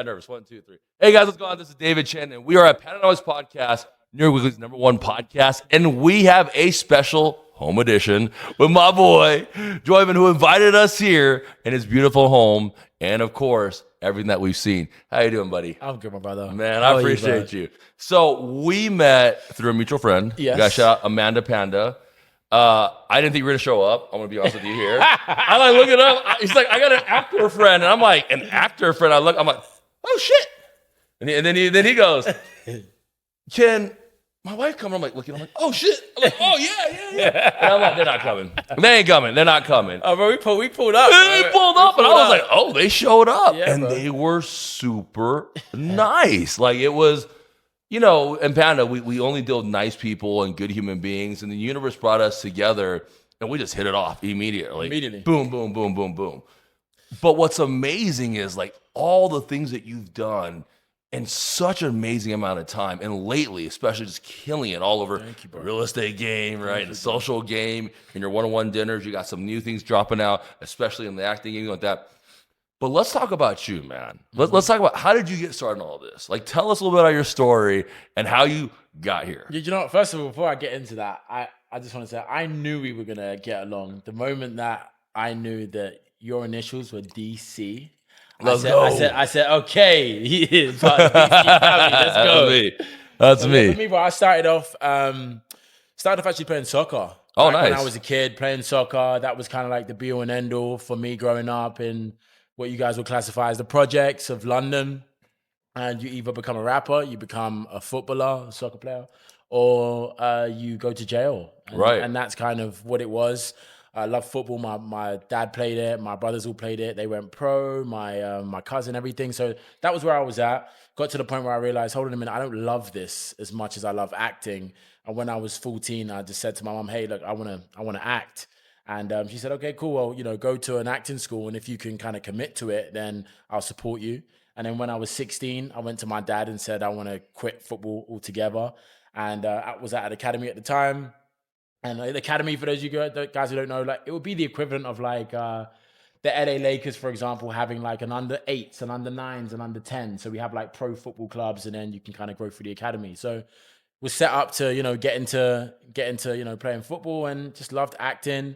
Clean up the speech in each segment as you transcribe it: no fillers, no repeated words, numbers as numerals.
got nervous. 1, 2, 3. Hey guys, what's going on? This is David Chen, and we are at Pan Noise Podcast, New York Weekly's #1 podcast, and we have a special home edition with my boy Joivan, who invited us here in his beautiful home, and of course, everything that we've seen. How you doing, buddy? I'm good, my brother. Man, I appreciate you. So we met through a mutual friend. Yes. You guys shout out Amanda Panda. I didn't think you were gonna show up. I'm gonna be honest with you here. I like look it up. He's like, I got an actor friend, and I'm like, an actor friend. I'm like, oh shit. And then he goes, Ken, my wife coming. I'm like, looking. I'm like, oh shit. I'm like, oh yeah. And I'm like, they're not coming. They ain't coming. They're not coming. Oh, bro, we pulled up. They pulled up, and I was like, oh, they showed up, Yeah, and bro. they were super nice. Like it was. You know, in Panda, we only deal with nice people and good human beings, and the universe brought us together, and we just hit it off immediately. Boom, boom, boom, boom, boom. But what's amazing is like all the things that you've done in such an amazing amount of time, and lately, especially just killing it all over the real estate game, right, and the social game, and your one-on-one dinners. You got some new things dropping out, especially in the acting game like that. But let's talk about you, man. Let's talk about how did you get started in all this? Like, tell us a little bit about your story and how you got here. You know what? First of all, before I get into that, I just want to say I knew we were gonna get along. The moment that I knew that your initials were DC, Let's go. I said, okay, he is part of DC family. Let's go. That's me. For me, but I started off actually playing soccer. Oh, Back nice. When I was a kid playing soccer, that was kind of like the be all and end all for me growing up in what you guys would classify as the projects of London. And you either become a rapper, you become a footballer, a soccer player, or you go to jail. Right. And that's kind of what it was. I love football. My dad played it. My brothers all played it. They went pro. My cousin, everything. So that was where I was at. Got to the point where I realized, hold on a minute, I don't love this as much as I love acting. And when I was 14, I just said to my mom, hey, look, I wanna act. And she said, okay, cool. Well, go to an acting school, and if you can kind of commit to it, then I'll support you. And then when I was 16, I went to my dad and said, I want to quit football altogether. And I was at an academy at the time. And the academy, for those of you guys who don't know, like it would be the equivalent of like the LA Lakers, for example, having like an under 8s, an under 9s, and under 10. So we have like pro football clubs, and then you can kind of grow through the academy. So was set up to, get into playing football, and just loved acting.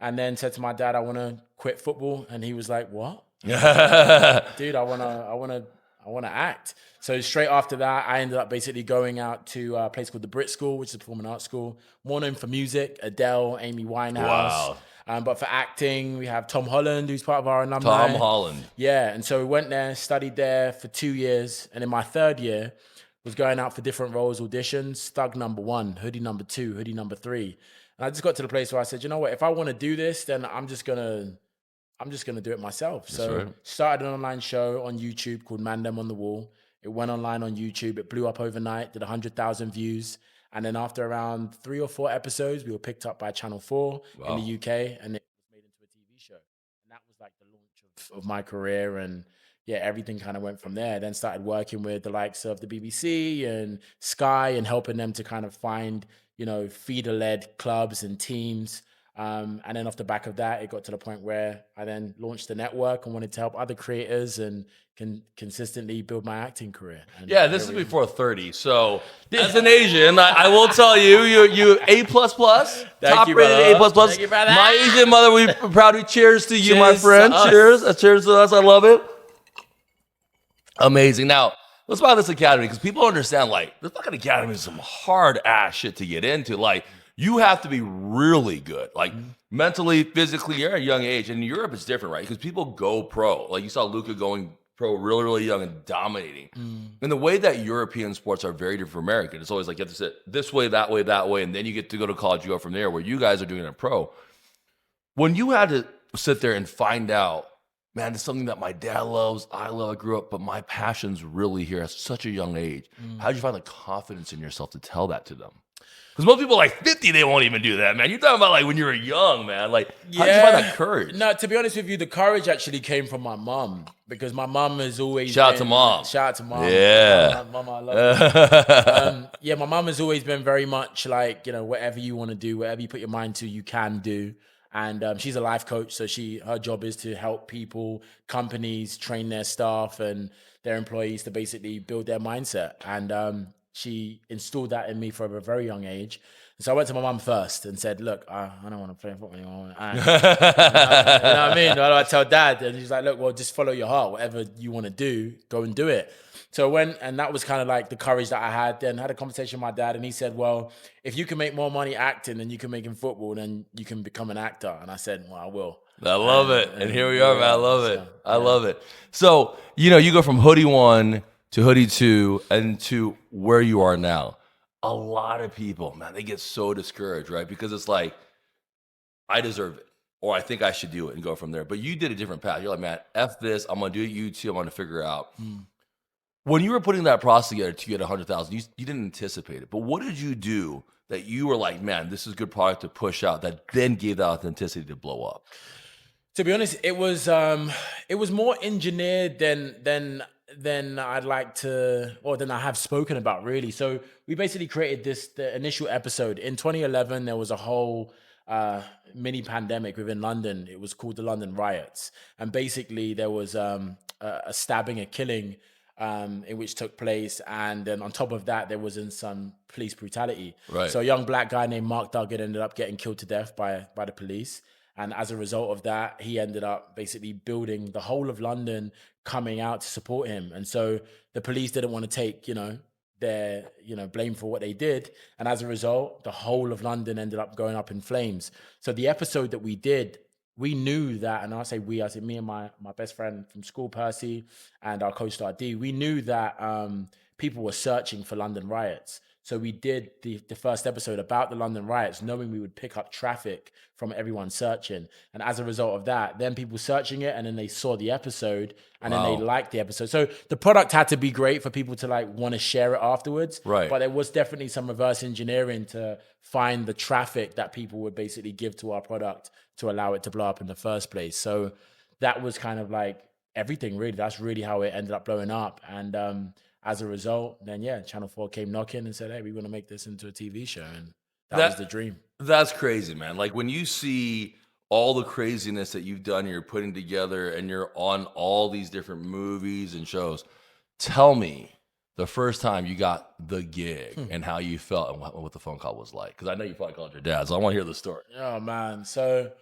And then said to my dad, I want to quit football. And he was like, what? Dude, I want to act. So straight after that, I ended up basically going out to a place called the Brit School, which is a performing arts school, more known for music, Adele, Amy Winehouse. Wow. But for acting, we have Tom Holland, who's part of our alumni. Tom Holland. Yeah. And so we went there, studied there for 2 years. And in my third year, was going out for different roles, auditions, Thug number 1, Hoodie number 2, Hoodie number 3. And I just got to the place where I said, you know what, if I want to do this, then I'm just gonna do it myself. That's so right. Started an online show on YouTube called Man Them on the Wall. It went online on YouTube. It blew up overnight, did 100,000 views. And then after around 3 or 4 episodes, we were picked up by Channel 4 in the UK, and it was made into a TV show. And that was like the launch of my career. And yeah, everything kind of went from there. Then started working with the likes of the BBC and Sky, and helping them to kind of find, feeder-led clubs and teams. And then off the back of that, it got to the point where I then launched the network and wanted to help other creators and can consistently build my acting career. And Yeah, this is before 30. So as an Asian, I will tell you A++, top you, rated brother. A++. Thank you, brother. My Asian mother, we proudly cheers to you, my Cheers friend. to us. Cheers. Cheers to us. I love it. Amazing. Now, let's talk about this academy, because people understand, like, this fucking academy is some hard ass shit to get into. Like, you have to be really good, like mentally, physically. You're at a young age. And in Europe, it's different, right? Because people go pro. Like, you saw Luka going pro really, really young and dominating. And the way that European sports are very different from American, it's always like you have to sit this way, that way, that way, and then you get to go to college, you go from there, where you guys are doing it pro. When you had to sit there and find out, man, it's something that my dad loves, I love, I grew up, but my passion's really here at such a young age. How did you find the confidence in yourself to tell that to them? Because most people like 50, they won't even do that, man. You're talking about like when you were young, man. Like, how did you find that courage? No, to be honest with you, the courage actually came from my mom, because my mom has always Shout out to mom. Shout out to mom. Yeah. Mama, I love you. Yeah, my mom has always been very much like, whatever you want to do, whatever you put your mind to, you can do. And she's a life coach, so her job is to help people, companies train their staff. And their employees to basically build their mindset. And she installed that in me from a very young age. So I went to my mum first and said, look, I don't want to play football anymore. You know what I mean? I tell dad, and he's like, look, well, just follow your heart. Whatever you want to do, go and do it. So and that was kind of like the courage that I had. Then I had a conversation with my dad, and he said, well, if you can make more money acting than you can make in football, then you can become an actor. And I said, well, I will. I love it. And here we are, man. I love it. So, I love it. So, you go from Hoodie 1 to Hoodie 2 and to where you are now. A lot of people, man, they get so discouraged, right? Because it's like, I deserve it, or I think I should do it and go from there. But you did a different path. You're like, man, F this. I'm going to do it YouTube. I'm going to figure it out. When you were putting that process together to get 100,000, you didn't anticipate it. But what did you do that you were like, man, this is a good product to push out that then gave that authenticity to blow up? To be honest, it was more engineered than I'd like to, or than I have spoken about, really. So we basically created the initial episode in 2011. There was a whole mini pandemic within London. It was called the London riots, and basically there was a stabbing, a killing, in which took place, and then on top of that, there was some police brutality. Right. So a young black guy named Mark Duggan ended up getting killed to death by the police. And as a result of that, he ended up basically building the whole of London coming out to support him. And so the police didn't want to take, their, blame for what they did. And as a result, the whole of London ended up going up in flames. So the episode that we did, we knew that, and I say me and my best friend from school, Percy, and our co-star D, we knew that people were searching for London riots. So we did the first episode about the London riots, knowing we would pick up traffic from everyone searching. And as a result of that, then people searching it, and then they saw the episode, and then they liked the episode. So the product had to be great for people to want to share it afterwards. Right. But there was definitely some reverse engineering to find the traffic that people would basically give to our product to allow it to blow up in the first place. So that was kind of like everything, really. That's really how it ended up blowing up. And as a result, then Channel 4 came knocking and said, hey, we want to make this into a TV show. And that was the dream. That's crazy, man. Like when you see all the craziness that you've done, you're putting together, and you're on all these different movies and shows, tell me the first time you got the gig and how you felt and what the phone call was like. Because I know you probably called your dad, so I want to hear the story. Oh, man. So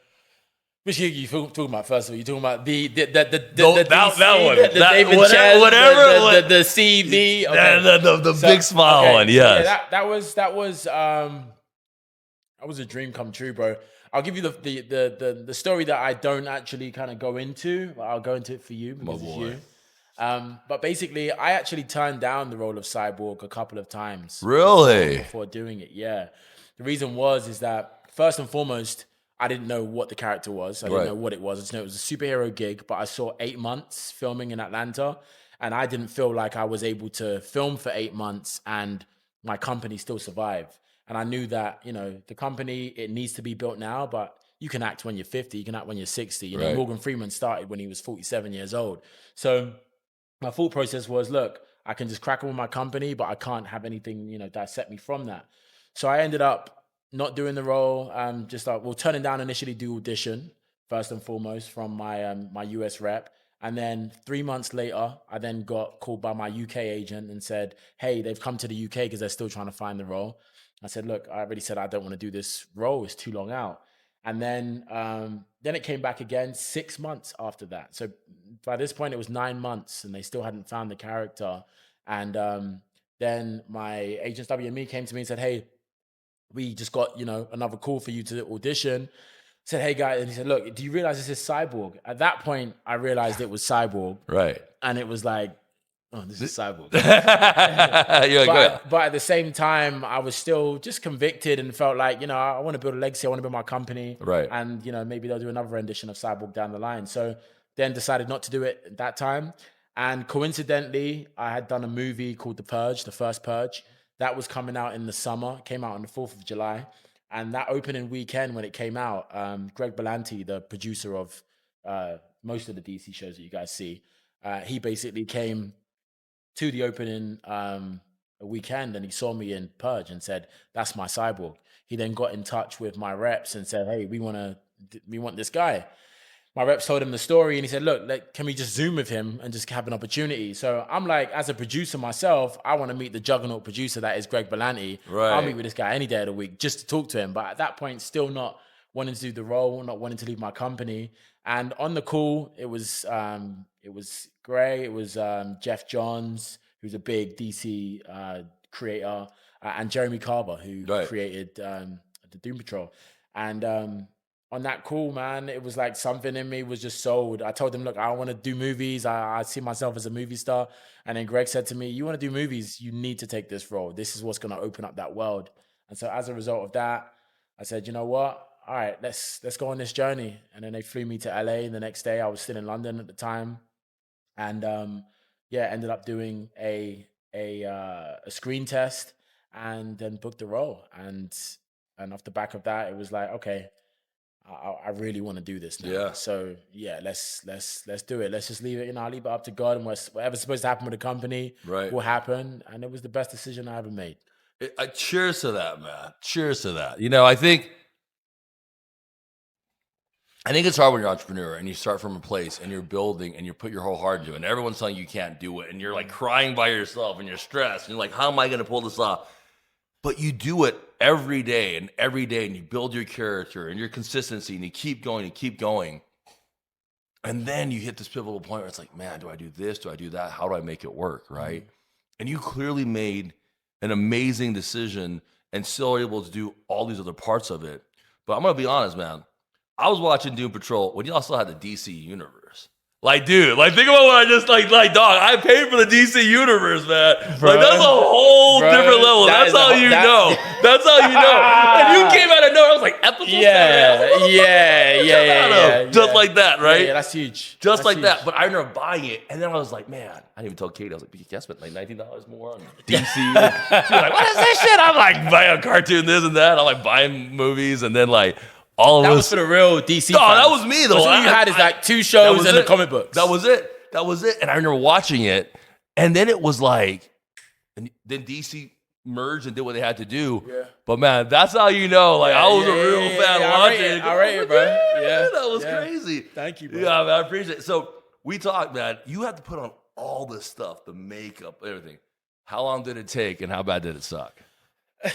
which gig you talking about first of all? You talking about the that DC, one, the David Chaz, the CV, okay. the big smile one, yes. So that was a dream come true, bro. I'll give you the story that I don't actually kind of go into, but I'll go into it for you because it's you. But basically, I actually turned down the role of Cyborg a couple of times. Really? Before doing it, yeah. The reason is that first and foremost, I didn't know what the character was. I didn't know what it was. I just know it was a superhero gig, but I saw 8 months filming in Atlanta, and I didn't feel like I was able to film for 8 months and my company still survive. And I knew that, the company, it needs to be built now, but you can act when you're 50, you can act when you're 60. Morgan Freeman started when he was 47 years old. So my thought process was, look, I can just crack on with my company, but I can't have anything, dissect me from that. So I ended up not doing the role, turning down initially the audition, first and foremost, from my US rep. And then 3 months later, I then got called by my UK agent and said, hey, they've come to the UK because they're still trying to find the role. I said, look, I already said I don't want to do this role. It's too long out. And then it came back again 6 months after that. So by this point, it was 9 months and they still hadn't found the character. And then my agents, WME, came to me and said, hey, we just got, another call for you to audition. Said, hey, guys. And he said, look, do you realize this is Cyborg? At that point, I realized it was Cyborg. Right. And it was like, oh, this is Cyborg. But at the same time, I was still just convicted and felt like, I want to build a legacy. I want to build my company. Right. And, maybe they'll do another rendition of Cyborg down the line. So then decided not to do it at that time. And coincidentally, I had done a movie called The Purge, The First Purge. That was coming out in the summer. It came out on the 4th of July. And that opening weekend when it came out, Greg Berlanti, the producer of most of the DC shows that you guys see, he basically came to the opening weekend and he saw me in Purge and said, that's my Cyborg. He then got in touch with my reps and said, hey, we want this guy. my reps told him the story, and he said, look, can we just Zoom with him and just have an opportunity? So I'm like, as a producer myself, I want to meet the juggernaut producer that is Greg Berlanti. Right. I'll meet with this guy any day of the week just to talk to him. But at that point, still not wanting to do the role, not wanting to leave my company. And on the call, it was Greg, it was Jeff Johns, who's a big DC creator, and Jeremy Carver, who created the Doom Patrol. And on that call, man, it was like something in me was just sold. I told him, look, I want to do movies. I see myself as a movie star. And then Greg said to me, you want to do movies, you need to take this role. This is what's going to open up that world. And so as a result of that, I said, you know what? All right, let's go on this journey. And then they flew me to LA. And the next day I was still in London at the time. And ended up doing a screen test and then booked the role. And off the back of that, it was like, okay, I really want to do this now. Yeah. So let's do it. Let's just leave it. I'll leave it up to God, and whatever's supposed to happen with the company will happen. And it was the best decision I ever made. Cheers to that, man. Cheers to that. I think it's hard when you're an entrepreneur and you start from a place and you're building and you put your whole heart into it, and everyone's telling you can't do it, and you're like crying by yourself and you're stressed and you're like, how am I going to pull this off? But you do it every day, and you build your character and your consistency, and you keep going. And then you hit this pivotal point where it's like, man, do I do this? Do I do that? How do I make it work? Right. Mm-hmm. And you clearly made an amazing decision and still are able to do all these other parts of it. But I'm going to be honest, man. I was watching Doom Patrol when y'all still had the DC universe. Like, dude, think about what I just like, dog, I paid for the DC universe, man. Bro, that's a whole different level. That's how you know. That's how you know. And you came out of nowhere. I was like, episode 7. Yeah. Just like that, right? Yeah, that's huge. Just like that. But I remember buying it, and then I was like, man, I didn't even tell Katie. I was like, I spent like $19 more on DC. She was like, what is this shit? I'm like, buying a cartoon, this and that. I'm like buying movies, and then like, all of that us. was for the real DC. No, that was me though. All you had is like 2 shows and the comic books. That was it. And I remember watching it, and then it was like, and then DC merged and did what they had to do. Yeah. But man, that's how you know. Like, I was a real fan watching it. I rate it, bro. Yeah, that was crazy. Thank you, bro. Yeah, man, I appreciate it. So we talked, man. You had to put on all this stuff, the makeup, everything. How long did it take, and how bad did it suck? You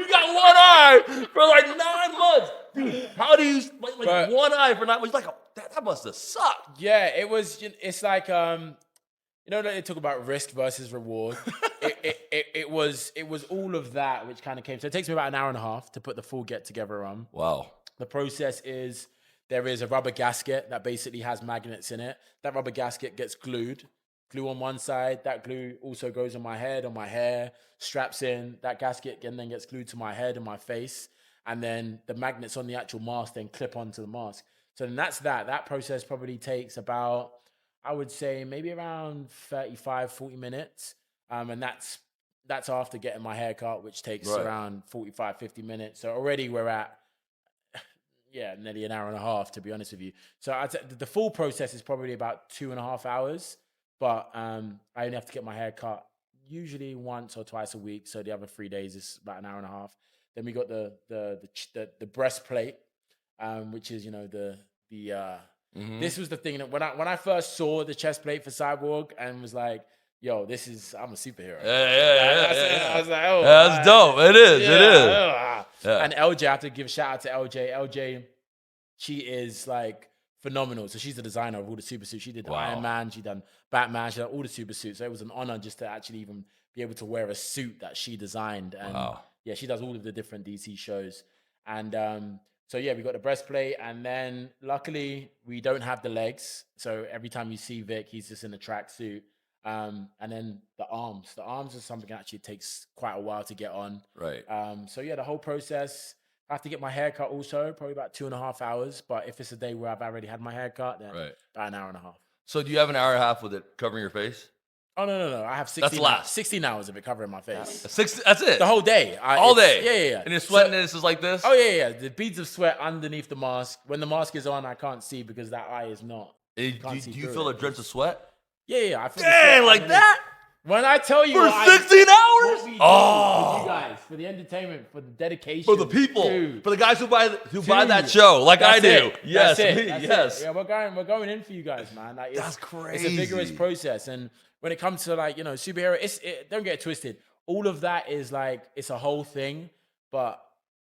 got one eye for like 9 months. Dude, how do you, like one eye for 9 months? Like, that must have sucked. Yeah, it's like, they talk about risk versus reward. It was all of that which kind of came. So it takes me about an hour and a half to put the full get together on. Wow. The process is there is a rubber gasket that basically has magnets in it. That rubber gasket gets glue on one side. That glue also goes on my head, on my hair, straps in. That gasket and then gets glued to my head and my face. And then the magnets on the actual mask then clip onto the mask. So then that's that. That process probably takes about, I would say, maybe around 35, 40 minutes. And that's after getting my hair cut, which takes around 45, 50 minutes. So already we're at, nearly an hour and a half, to be honest with you. So I'd say the full process is probably about 2.5 hours. But I only have to get my hair cut usually once or twice a week. So the other 3 days is about an hour and a half. Then we got the breastplate, which is this was the thing that when I first saw the chest plate for Cyborg and was like, yo, I'm a superhero. Yeah. I was like, oh, that's dope. It is. Yeah. And LJ, I have to give a shout out to LJ. LJ, she is like phenomenal. So she's the designer of all the super suits. She did Iron Man, she done Batman, she done all the super suits. So it was an honor just to actually even be able to wear a suit that she designed. And she does all of the different DC shows. And we got the breastplate, and then luckily we don't have the legs. So every time you see Vic, he's just in a tracksuit. And then the arms. The arms is something that actually takes quite a while to get on. Right. The whole process. I have to get my hair cut also, probably about 2.5 hours. But if it's a day where I've already had my hair cut, then about an hour and a half. So do you have an hour and a half with it covering your face? Oh, no. I have 16 hours of it covering my face. That's it? The whole day. All day? Yeah. And you're sweating and it's just like this? Oh, yeah. The beads of sweat underneath the mask. When the mask is on, I can't see because that eye is not. Do you feel a drench of sweat? Yeah. I feel Dang, like that? When I tell you for 16 hours? What we do with you guys. for the entertainment, for the dedication, For the people, Dude. for the guys who buy that show, like I That's do. it. Yes, That's it. me, That's yes. it. Yeah, we're going in for you guys, man. Like, That's It's crazy. a vigorous process, and when it comes to like superhero, don't get it twisted. All of that is like it's a whole thing, but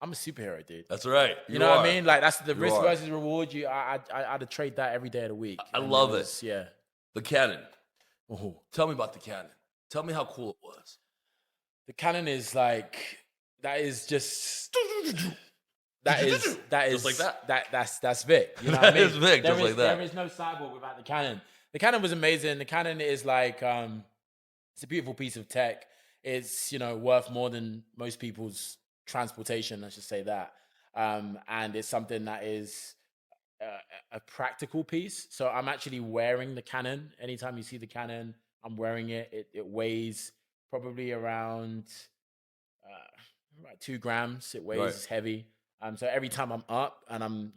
I'm a superhero, dude. That's right. You know what I mean? Like that's the You risk are. versus reward. I'd trade that every day of the week. I And love was, it. Yeah. The cannon. Oh. Tell me about the cannon. Tell me how cool it was. The cannon is like that is just that is just like that. That's Vic. You know what I mean? That is Vic, just like that. There is no cyborg without the cannon. The cannon was amazing. The cannon is like it's a beautiful piece of tech. It's worth more than most people's transportation. Let's just say that. And it's something that is a practical piece. So I'm actually wearing the cannon. Anytime you see the cannon, I'm wearing it. It weighs probably around 2 grams. It weighs, It's heavy. So every time I'm up and I'm,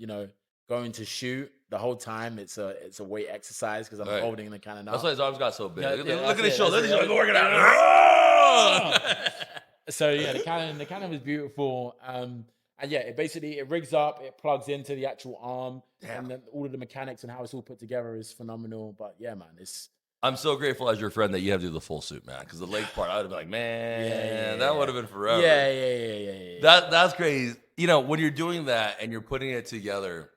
going to shoot, the whole time it's a weight exercise because I'm holding the cannon up. That's why his arms got so big. Yeah, look at his shoulders. He's working out. So yeah, the cannon was beautiful. And yeah, it rigs up, it plugs into the actual arm, and then all of the mechanics and how it's all put together is phenomenal. But yeah, man, I'm so grateful as your friend that you have to do the full suit, man. Because the leg part, I would have been like, man, that would have been forever. Yeah. That's crazy. When you're doing that and you're putting it together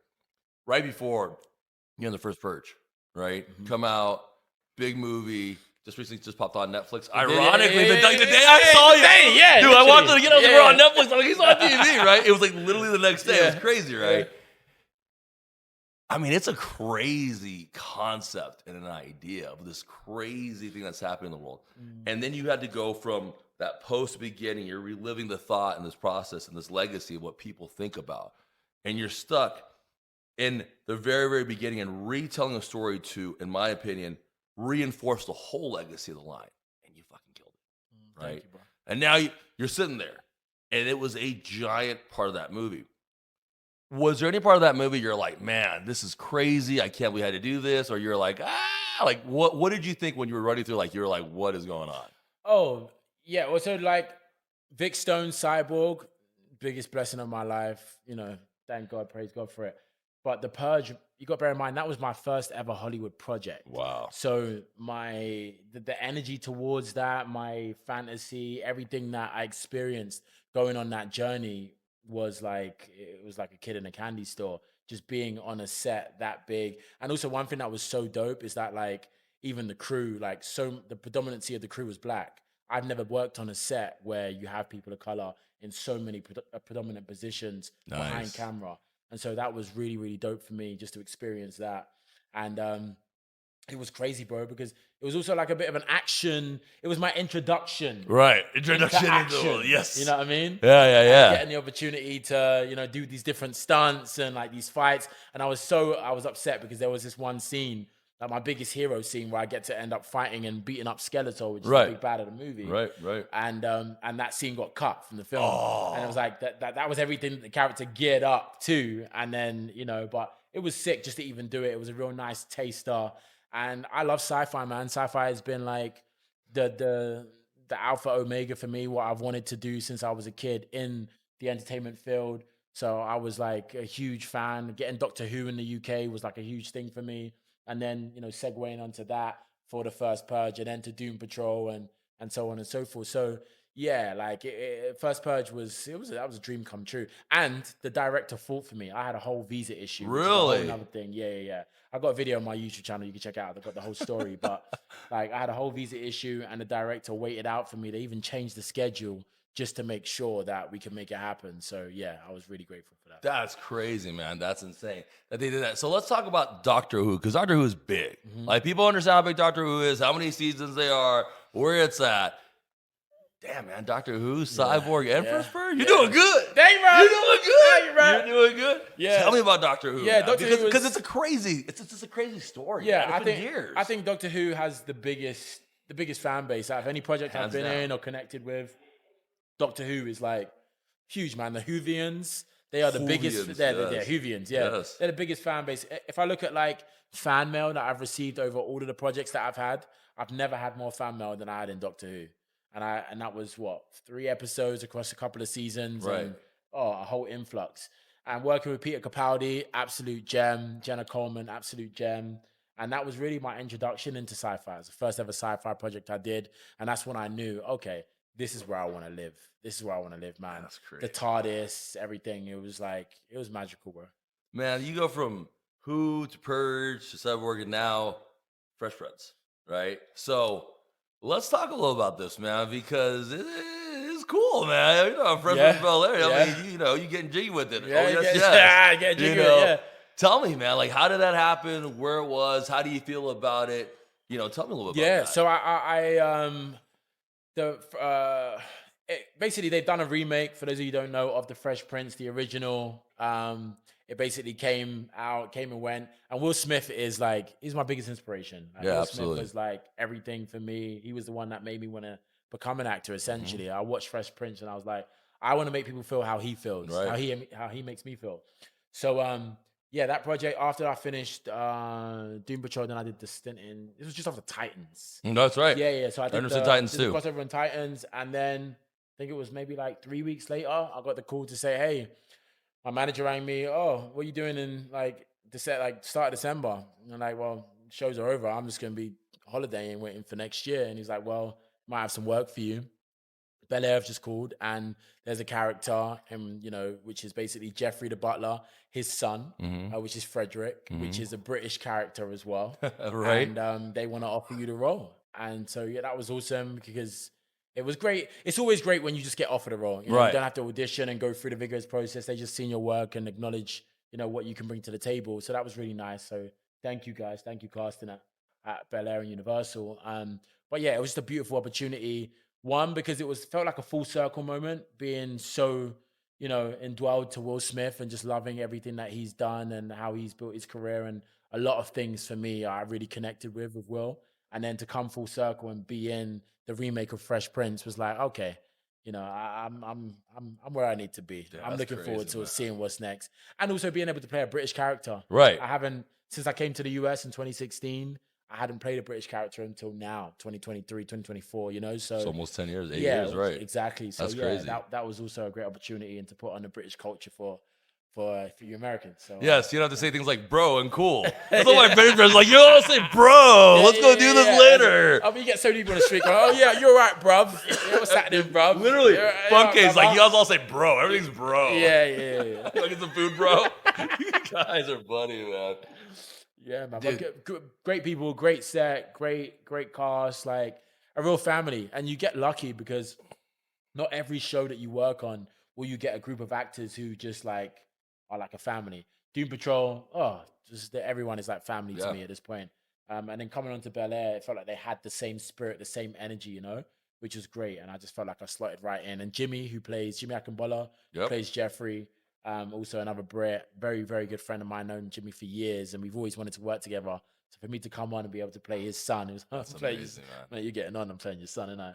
right before you're in the first Purge, right? Mm-hmm. Come out, big movie. Just popped on Netflix. Ironically, the day I saw you, dude, I walked in again. I was like, we're on Netflix. I'm like, he's on TV, right? It was like literally the next day. It was crazy, right? I mean, it's a crazy concept and an idea of this crazy thing that's happening in the world. And then you had to go from that post-beginning, you're reliving the thought and this process and this legacy of what people think about. And you're stuck in the very, very beginning and retelling a story to, in my opinion, reinforce the whole legacy of the line. And you fucking killed it, right? Thank you, bro. And now you're sitting there. And it was a giant part of that movie. Was there any part of that movie you're like, man, this is crazy. I can't believe I had to do this. Or you're like, what did you think when you were running through? Like, you were like, what is going on? Oh, yeah. Well, so like Vic Stone, Cyborg, biggest blessing of my life. Thank God, praise God for it. But The Purge, you got to bear in mind, that was my first ever Hollywood project. Wow. So the energy towards that, my fantasy, everything that I experienced going on that journey was like a kid in a candy store, just being on a set that big. And also one thing that was so dope is that like even the crew, the predominancy of the crew was black. I've never worked on a set where you have people of color in so many predominant positions behind camera. And so that was really, really dope for me just to experience that. And it was crazy, bro, because it was also like a bit of an action. It was my introduction. Right. Introduction into into yes. You know what I mean? Yeah. Getting the opportunity to, do these different stunts and like these fights. And I was upset because there was this one scene, like my biggest hero scene, where I get to end up fighting and beating up Skeletor, which is the big bad of the movie. Right. And that scene got cut from the film. Oh. And it was like that was everything that the character geared up to. And then, but it was sick just to even do it. It was a real nice taster. And I love sci-fi, man. Sci-fi has been like the alpha omega for me, what I've wanted to do since I was a kid in the entertainment field. So I was like a huge fan. Getting Doctor Who in the UK was like a huge thing for me. And then, segueing onto that for the first Purge and then to Doom Patrol and so on and so forth. So yeah, like first Purge that was a dream come true. And the director fought for me. I had a whole visa issue. Really? Another thing. Yeah. I got a video on my YouTube channel you can check out. I got the whole story. But like I had a whole visa issue and the director waited out for me. They even changed the schedule just to make sure that we could make it happen. So yeah, I was really grateful for that. That's crazy, man. That's insane that they did that. So let's talk about Doctor Who, because Doctor Who is big. Mm-hmm. Like people understand how big Doctor Who is, how many seasons they are, where it's at. Damn, man, Doctor Who, Cyborg, and First Purge. You're doing good. Thank you, bro. You're doing good. Yeah, you're right. You're doing good. Yeah. Tell me about Doctor Who. Yeah, Doctor Who because it's just a crazy story. Yeah, man. I think Doctor Who has the biggest fan base out of any project I've been in or connected with. Doctor Who is like huge, man. The Whovians, they are the biggest. They're Whovians. Yeah, yes. They're the biggest fan base. If I look at like fan mail that I've received over all of the projects that I've had, I've never had more fan mail than I had in Doctor Who. and that was what, 3 episodes across a couple of seasons, Right. and a whole influx. And working with Peter Capaldi, absolute gem. Jenna Coleman, absolute gem. And that was really my introduction into sci-fi. It was the first ever sci-fi project I did, and that's when I knew, okay, this is where I want to live. This is where I want to live, man. That's The crazy. TARDIS, everything. It was magical, bro. Man, you go from Who to Purge to Cyborg and now Fresh Prince, right? So let's talk a little about this, man, because it is cool, man. You know, Fresh Prince of Bel-Air. Yeah. I mean, you know, you getting jiggy with it. Yeah, Oh, yes, yeah, yes. get You jiggy with it, know, yeah. tell me, man, like, how did that happen? Where it was? How do you feel about it? You know, tell me a little bit about that. So basically they've done a remake, for those of you who don't know, of the Fresh Prince, the original. It basically came and went, and Will Smith is like, he's my biggest inspiration. Like, Yeah, Will absolutely. Smith was like everything for me. He was the one that made me want to become an actor. Essentially, I watched Fresh Prince and I was like, I want to make people feel how he feels, Right. how he makes me feel. So yeah, that project, after I finished Doom Patrol, then I did the stint in, it was just after Titans. That's right. Yeah. So I did Understood Titans did the too. crossover in Titans, and then I think it was maybe like 3 weeks later, I got the call to say, hey, my manager rang me. Oh, what are you doing in like start of December? And I'm like, well, shows are over. I'm just gonna be holidaying, waiting for next year. And he's like, well, might have some work for you. Bel Air have just called, and there's a character, which is basically Jeffrey the butler, his son, which is Frederick, which is a British character as well. Right. And they want to offer you the role. And so, yeah, that was awesome because it was great. It's always great when you just get offered a role. You Right. don't have to audition and go through the vigorous process. They just seen your work and acknowledge, what you can bring to the table. So that was really nice. So thank you, guys. Thank you, casting at Bel Air and Universal. But yeah, it was just a beautiful opportunity. One, because felt like a full circle moment, being so, indwelled to Will Smith and just loving everything that he's done and how he's built his career, and a lot of things for me I really connected with Will. And then to come full circle and be in the remake of Fresh Prince was like, okay, I'm where I need to be. Yeah, I'm that's looking forward crazy, to man. seeing what's next, and also being able to play a British character. Right. I haven't, since I came to the US in 2016. I hadn't played a British character until now, 2023, 2024, so It's almost 10 years, 8 yeah, years, right? exactly. So That's yeah, crazy. that was also a great opportunity, and to put on the British culture for you Americans. So Yes, you don't have to say things like bro and cool. That's all my British friends like, you don't say bro. Let's go do this later. You get so many people on the street going, oh yeah, you're right, bruv. Yeah, what's happening, bruv? Literally, Funk's right, like, you guys all say bro. Everything's bro. Yeah. Like, get some food, bro. You guys are funny, man. Yeah, man. Dude. But great people, great set, great cast, like a real family. And you get lucky because not every show that you work on will you get a group of actors who just like are like a family. Doom Patrol, everyone is like family to me at this point. And then coming onto Bel Air, it felt like they had the same spirit, the same energy, which was great. And I just felt like I slotted right in. And Jimmy Akínbọ́lá, who plays Jeffrey, also another Brit, very, very good friend of mine, known Jimmy for years, and we've always wanted to work together. So for me to come on and be able to play his son, it was That's amazing, man. You're getting on. I'm playing your son, and I.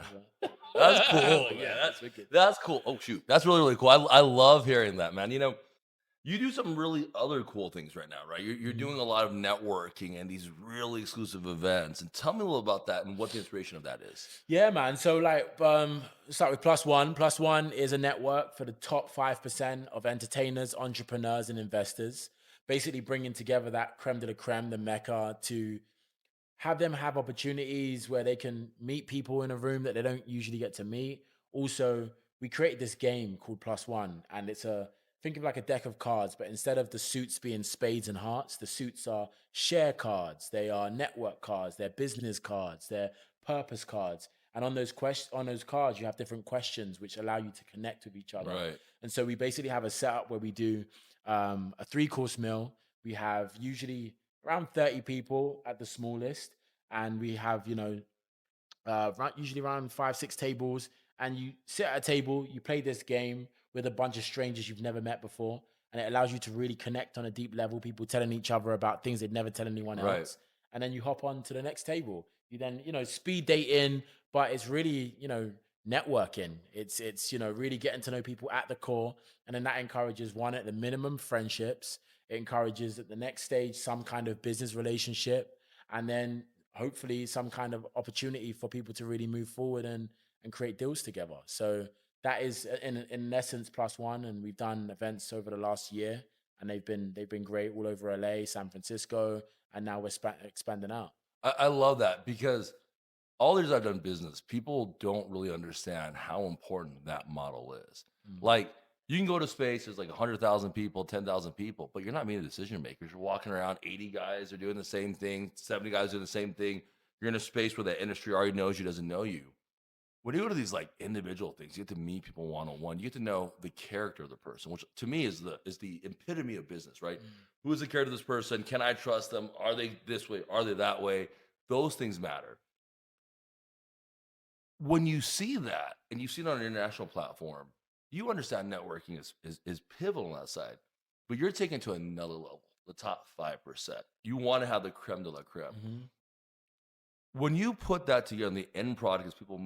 That's cool. Yeah, that's wicked. That's cool. Oh shoot, that's really, really cool. I love hearing that, man. You do some really other cool things right now, right? You're doing a lot of networking and these really exclusive events. And tell me a little about that and what the inspiration of that is. Yeah, man. So start with Plus One. Plus One is a network for the top 5% of entertainers, entrepreneurs, and investors. Basically bringing together that creme de la creme, the mecca, to have them have opportunities where they can meet people in a room that they don't usually get to meet. Also, we created this game called Plus One, and think of like a deck of cards, but instead of the suits being spades and hearts, the suits are share cards, they are network cards, they're business cards, they're purpose cards. And on those cards, you have different questions which allow you to connect with each other. Right. And so we basically have a setup where we do a 3-course meal. We have usually around 30 people at the smallest, and we have usually around 5-6 tables, and you sit at a table, you play this game with a bunch of strangers you've never met before, and it allows you to really connect on a deep level, people telling each other about things they'd never tell anyone else. And then you hop on to the next table. You then speed dating, but it's really networking. It's really getting to know people at the core, and then that encourages, one, at the minimum, friendships. It encourages at the next stage some kind of business relationship, and then hopefully some kind of opportunity for people to really move forward and and create deals together. So that is in essence plus one. And we've done events over the last year, and they've been great all over LA, San Francisco, and now we're expanding out. I love that, because all the years I've done business, people don't really understand how important that model is. Like, you can go to space, there's like 100,000 people, 10,000 people, but you're not meeting decision makers. You're walking around, 80 guys are doing the same thing, 70 guys doing the same thing. You're in a space where the industry already knows you, doesn't know you. When you go to these like individual things, you get to meet people one-on-one. You get to know the character of the person, which to me is the epitome of business, right? Who is the character of this person? Can I trust them? Are they this way? Are they that way? Those things matter. When you see that, and you see it on an international platform, you understand networking is pivotal on that side. But you're taking it to another level, the top 5%. You want to have the creme de la creme. When you put that together, and the end product is people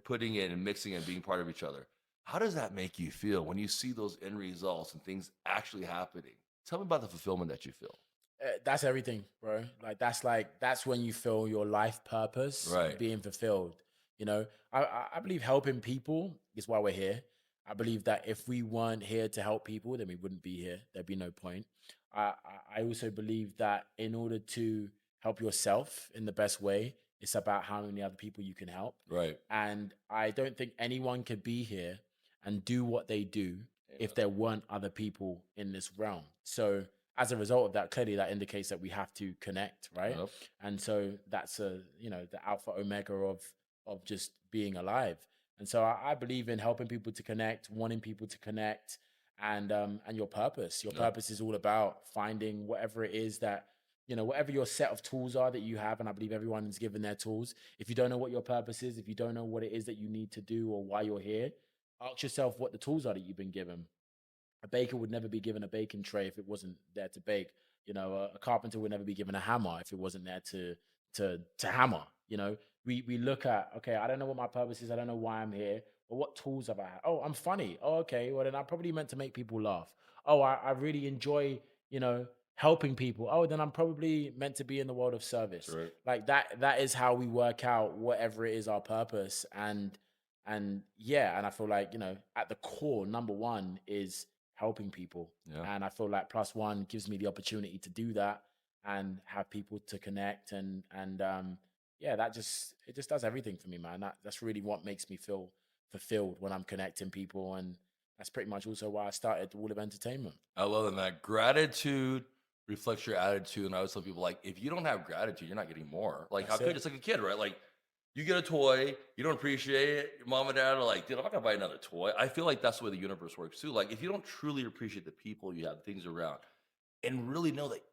putting it and mixing it and being part of each other, how does that make you feel when you see those end results and things actually happening? Tell me about the fulfillment that you feel. That's everything, bro. That's when you feel your life purpose being fulfilled. You know, I believe helping people is why we're here. I believe that if we weren't here to help people, then we wouldn't be here. There'd be no point. I also believe that in order to help yourself in the best way, it's about how many other people you can help. Right. And I don't think anyone could be here and do what they do if there weren't other people in this realm. So as a result of that, clearly that indicates that we have to connect, right? Yep. And so that's the alpha omega of just being alive. And so I believe in helping people to connect, wanting people to connect, and your purpose. Your purpose is all about finding whatever it is that, whatever your set of tools are that you have. And I believe everyone is given their tools. If you don't know what your purpose is, if you don't know what it is that you need to do or why you're here, ask yourself what the tools are that you've been given. A baker would never be given a baking tray if it wasn't there to bake. A carpenter would never be given a hammer if it wasn't there to hammer. We look at, okay, I don't know what my purpose is. I don't know why I'm here. But what tools have I had? Oh, I'm funny. Oh, okay. Well, then I'm probably meant to make people laugh. Oh, I really enjoy, helping people. Oh, then I'm probably meant to be in the world of service. Right. Like that is how we work out whatever it is our purpose. And I feel like, at the core, number one is helping people. And I feel like plus one gives me the opportunity to do that and have people to connect and it just does everything for me, man. That's really what makes me feel fulfilled when I'm connecting people. And that's pretty much also why I started the Wall of Entertainment. I love that, man. Gratitude reflects your attitude. And I always tell people, like, if you don't have gratitude, you're not getting more. Like, how could it's like a kid, right? Like, you get a toy, you don't appreciate it. Your mom and dad are like, dude, I'm not gonna buy another toy. I feel like that's the way the universe works too. Like, if you don't truly appreciate the people you have, things around, and really know that,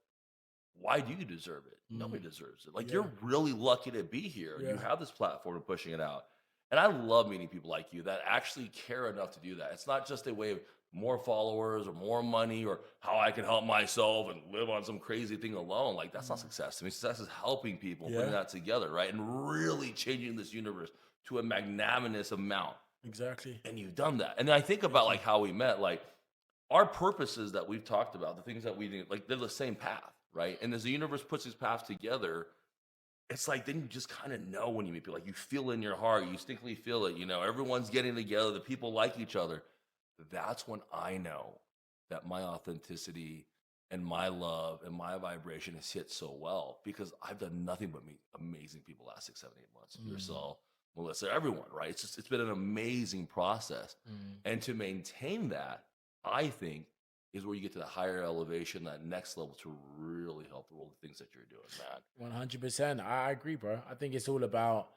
why do you deserve it? Nobody deserves it. Like, you're really lucky to be here. You have this platform and pushing it out. And I love meeting people like you that actually care enough to do that. It's not just a way of more followers or more money or how I can help myself and live on some crazy thing alone. Like, that's not success. To me, success is helping people, putting that together, right? And really changing this universe to a magnanimous amount. Exactly. And you've done that. And then I think about like how we met, like our purposes that we've talked about, the things that we do, like they're the same path, right? And as the universe puts these paths together, it's like then you just kind of know when you meet people, like you feel in your heart, you instinctively feel it, everyone's getting together, the people like each other. That's when I know that my authenticity and my love and my vibration has hit so well, because I've done nothing but meet amazing people last 6, 7, 8 months. Yourself, Melissa, everyone, right? It's been an amazing process. And to maintain that, I think, is where you get to the higher elevation, that next level to really help the world, the things that you're doing, man. 100%. I agree, bro. I think it's all about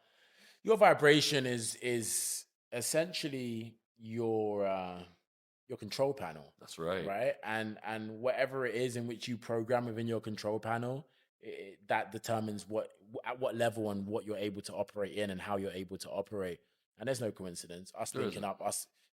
your vibration is essentially your control panel. That's right. Right. And whatever it is in which you program within your control panel, that determines at what level and what you're able to operate in and how you're able to operate. And there's no coincidence. Us linking up,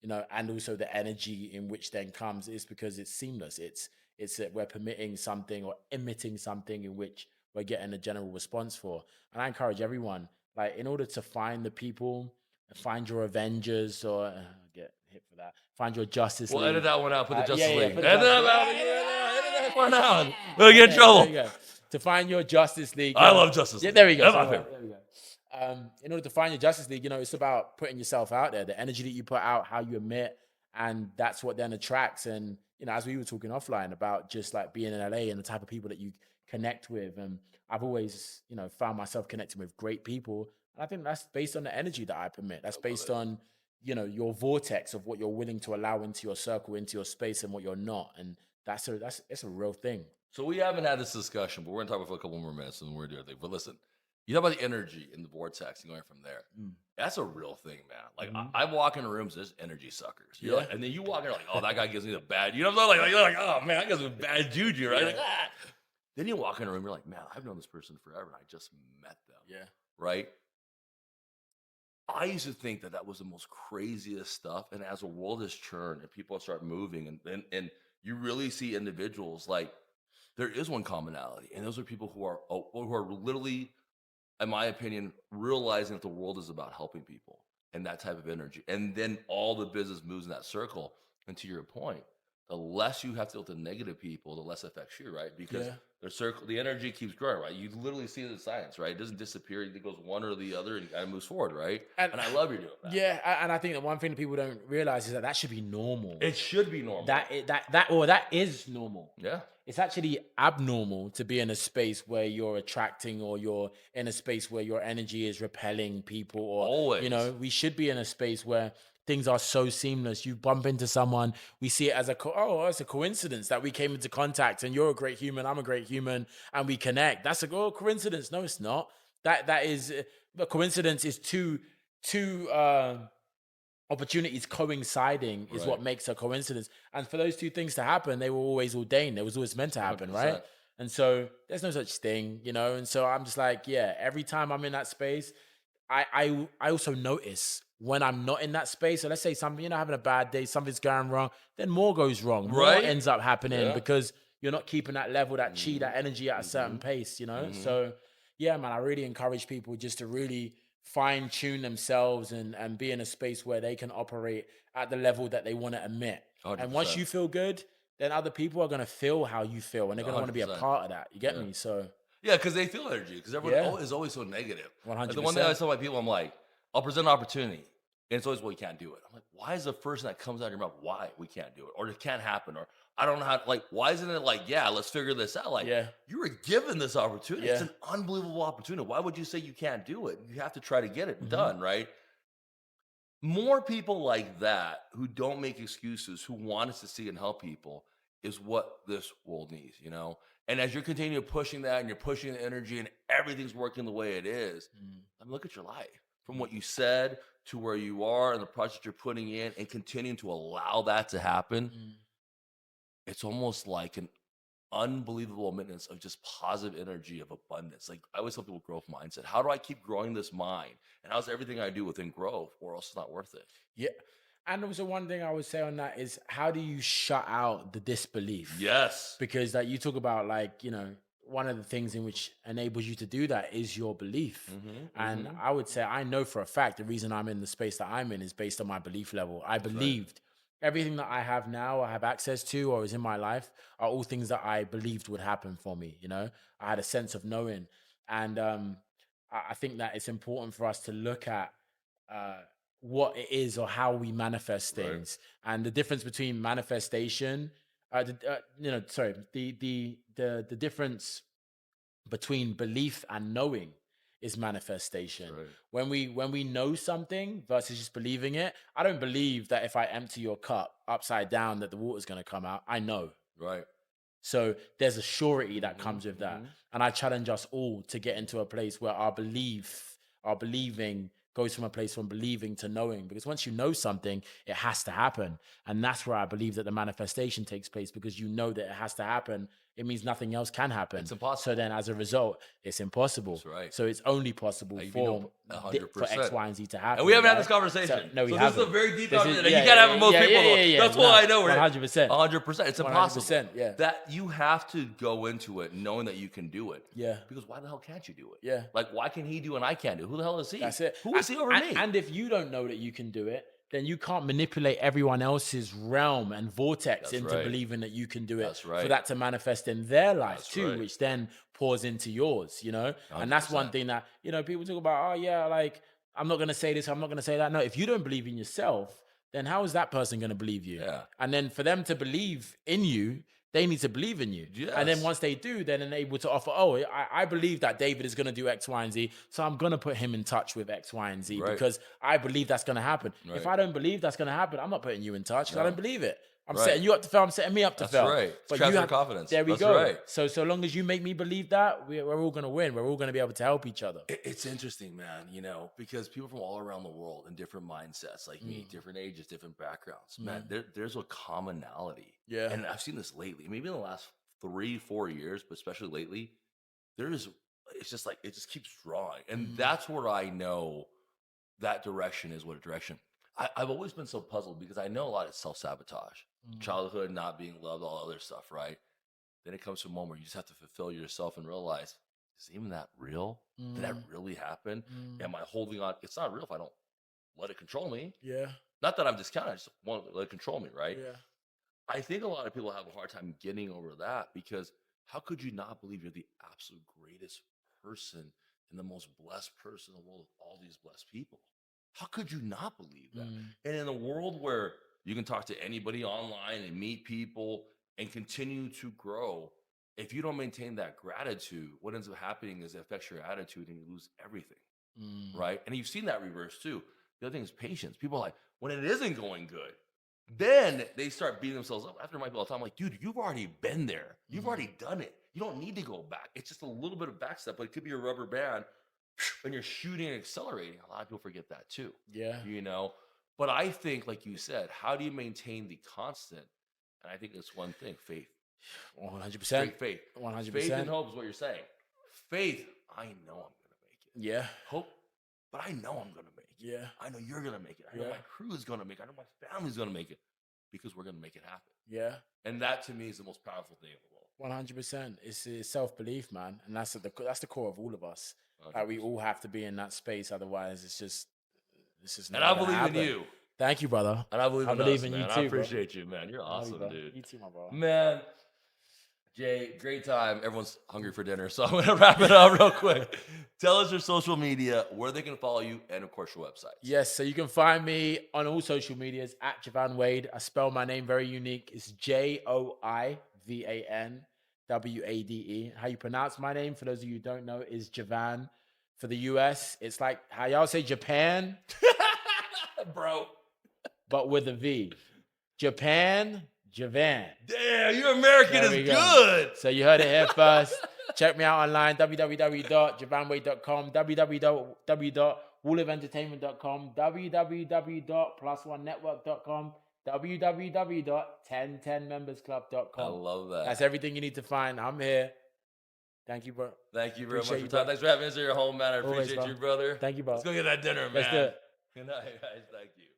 and also the energy in which then comes is because it's seamless. It's that we're permitting something or emitting something in which we're getting a general response for. And I encourage everyone, like, in order to find the people, find your Avengers, or get hit for that, find your Justice League. We'll edit that one out. Put the Justice League. Edit that one out. We'll get in trouble. To find your Justice League. I love Justice League. There we go. That's my favorite. There we go. In order to find your Justice League, it's about putting yourself out there, the energy that you put out, how you emit, and that's what then attracts. And as we were talking offline about just like being in LA and the type of people that you connect with, and I've always, found myself connecting with great people, and I think that's based on the energy that I permit. That's based on your vortex of what you're willing to allow into your circle, into your space, and what you're not, and it's a real thing. So we haven't had this discussion, but we're gonna talk about it for a couple more minutes and we're doing thing. But listen, you talk about the energy in the vortex and going from there. That's a real thing, man. Like I walk into rooms, there's energy suckers. You're like, and then you walk in like, oh, that guy gives me the bad. You know what I'm saying? Like you're like, oh man, that gives me bad juju, right? Like, ah. Then you walk in a room, you're like, man, I've known this person forever, and I just met them. Yeah. Right. I used to think that was the most craziest stuff, and as the world has churned and people start moving, and you really see individuals like there is one commonality, and those are people who are literally, in my opinion, realizing that the world is about helping people and that type of energy, and then all the business moves in that circle. And to your point, the less you have to deal with the negative people, the less it affects you, right? Because the energy keeps growing, right? You literally see the science, right? It doesn't disappear. It goes one or the other, and it kind of moves forward, right? And I love you doing that. Yeah, and I think that one thing that people don't realize is that should be normal. It should be normal. That is normal. Yeah. It's actually abnormal to be in a space where you're attracting, or you're in a space where your energy is repelling people, or always. We should be in a space where things are so seamless. You bump into someone, we see it as it's a coincidence that we came into contact, and you're a great human, I'm a great human, and we connect. That's a coincidence. No, it's not. That is the coincidence is two opportunities coinciding is what makes a coincidence. And for those two things to happen, they were always ordained. It was always meant to happen, 100%. Right? And so there's no such thing, And so I'm just like, every time I'm in that space, I also notice when I'm not in that space. So let's say something, having a bad day, something's going wrong, then more goes wrong. More ends up happening because you're not keeping that level, that chi, that energy at a certain pace, So yeah, man, I really encourage people just to really fine tune themselves and be in a space where they can operate at the level that they want to emit. 100%. And once you feel good, then other people are going to feel how you feel, and they're going to want to be a part of that. You get me? So yeah, because they feel energy. Because everyone is always so negative. 100%. Like the one thing I tell my people, I'm like, I'll present an opportunity, and it's always, well, you can't do it. I'm like, why is the first thing that comes out of your mouth, why we can't do it, or it can't happen, or I don't know how? Like, why isn't it like, let's figure this out? Like, you were given this opportunity. It's an unbelievable opportunity. Why would you say you can't do it? You have to try to get it done, right? More people like that who don't make excuses, who want us to see and help people, is what this world needs, And as you're continuing pushing that, and you're pushing the energy, and everything's working the way it is, I mean, look at your life. From what you said to where you are and the project you're putting in, and continuing to allow that to happen, it's almost like an unbelievable emittance of just positive energy of abundance. Like I always tell people, growth mindset. How do I keep growing this mind? And how's everything I do within growth, or else it's not worth it? Yeah. And also one thing I would say on that is, how do you shut out the disbelief? Yes. Because you talk about one of the things in which enables you to do that is your belief. And I would say, I know for a fact the reason I'm in the space that I'm in is based on my belief level. I believed everything that I have now, I have access to, or is in my life, are all things that I believed would happen for me. I had a sense of knowing. And I think that it's important for us to look at what it is, or how we manifest things, and the difference between manifestation. The difference between belief and knowing is manifestation. When we know something versus just believing it. I don't believe that if I empty your cup upside down that the water's going to come out. I know. Right. So there's a surety that comes with that. And I challenge us all to get into a place where our believing goes from a place from believing to knowing, because once you know something, it has to happen. And that's where I believe that the manifestation takes place, because you know that it has to happen. It means nothing else can happen. It's impossible. So then as a result, it's impossible. That's right. So it's only possible for X, Y, and Z to happen. And we haven't had this conversation. No, we haven't. This is a very deep conversation. You can't have most people. That's why I know we're 100%. 100%. It's impossible. 100%, That you have to go into it knowing that you can do it. Yeah. Because why the hell can't you do it? Yeah. Like, why can he do and I can't do? Who the hell is he? That's it. Who is he over me? And if you don't know that you can do it, then you can't manipulate everyone else's realm and vortex into believing that you can do it for that to manifest in their life which then pours into yours, you know? And that's one 100%. thing that, you know, people talk about, oh yeah, like I'm not gonna say this, I'm not gonna say that. No, if you don't believe in yourself, then how is that person gonna believe you? Yeah. And then for them to believe in you, they need to believe in you. And then Yes. once they do, then they're able to offer, oh, I believe that David is going to do X, Y, and Z. So I'm going to put him in touch with X, Y, and Z Right. because I believe that's going to happen. Right. If I don't believe that's going to happen, I'm not putting you in touch because I No. don't believe it. I'm Right. setting you up to fail. I'm setting me up to That's fail. right. It's But you transfer have confidence. There we That's go. right. So long as you make me believe that, we're all going to win. We're all going to be able to help each other. It's interesting, man, you know, because people from all around the world in different mindsets, like me, different ages, different backgrounds, man, there's a commonality. Yeah. And I've seen this lately, maybe in the last 3-4 years, but especially lately, it's just like, it just keeps drawing. And that's where I know that direction is what a direction. I've always been so puzzled because I know a lot of self-sabotage, childhood, not being loved, all other stuff, right? Then it comes to a moment where you just have to fulfill yourself and realize, is even that real? Did that really happen? Am I holding on? It's not real if I don't let it control me. Yeah. Not that I'm discounting, I just want to let it control me, right? Yeah. I think a lot of people have a hard time getting over that because how could you not believe you're the absolute greatest person and the most blessed person in the world with all these blessed people? How could you not believe that? And in a world where you can talk to anybody online and meet people and continue to grow, if you don't maintain that gratitude, what ends up happening is it affects your attitude and you lose everything, right? And you've seen that reverse too. The other thing is patience. People are like, when it isn't going good, then they start beating themselves up. After my all the time, I'm like, dude, you've already been there. You've already done it. You don't need to go back. It's just a little bit of back step, but it could be a rubber band and you're shooting and accelerating. A lot of people forget that too. Yeah. You know, but I think, like you said, how do you maintain the constant? And I think it's one thing: faith. 100%. Straight faith. 100%. Faith and hope is what you're saying. Faith, I know I'm gonna make it. Yeah. Hope, but I know I'm gonna make it. Yeah. I know you're gonna make it. I know Yeah. my crew is gonna make it. I know my family's gonna make it because we're gonna make it happen. Yeah. And that to me is the most powerful thing in the world. 100%. It's self-belief, man, and that's the core of all of us. Like we all have to be in that space, otherwise it's just And not I gonna believe happen. in you. Thank you, brother. And I believe in us, in man. you too. I appreciate you, man. You're bro. Love you, awesome, bro. dude. You too, my bro. Man, Jay, great time. Everyone's hungry for dinner, so I'm going to wrap it up real quick. Tell us your social media, where they can follow you, and of course your website. Yes, so you can find me on all social medias at Joivan Wade. I spell my name very unique. It's JoivanWade. How you pronounce my name, for those of you who don't know, is Joivan. For the US, it's like how y'all say Japan, Bro. but with a V. Japan, Joivan. Damn, your American There is we go. good. So you heard it here first. Check me out online, www.jovanwade.com, www.wooloventertainment.com, www.plus1network.com, www.1010membersclub.com. I love that. That's everything you need to find. I'm here. Thank you, bro. Thank you very much Appreciate for you, time. bro. Thanks for having us at your home, man. I Always, appreciate bro. you, brother. Thank you, bro. Let's go get that dinner, man. Let's do it. Good night, guys. Thank you.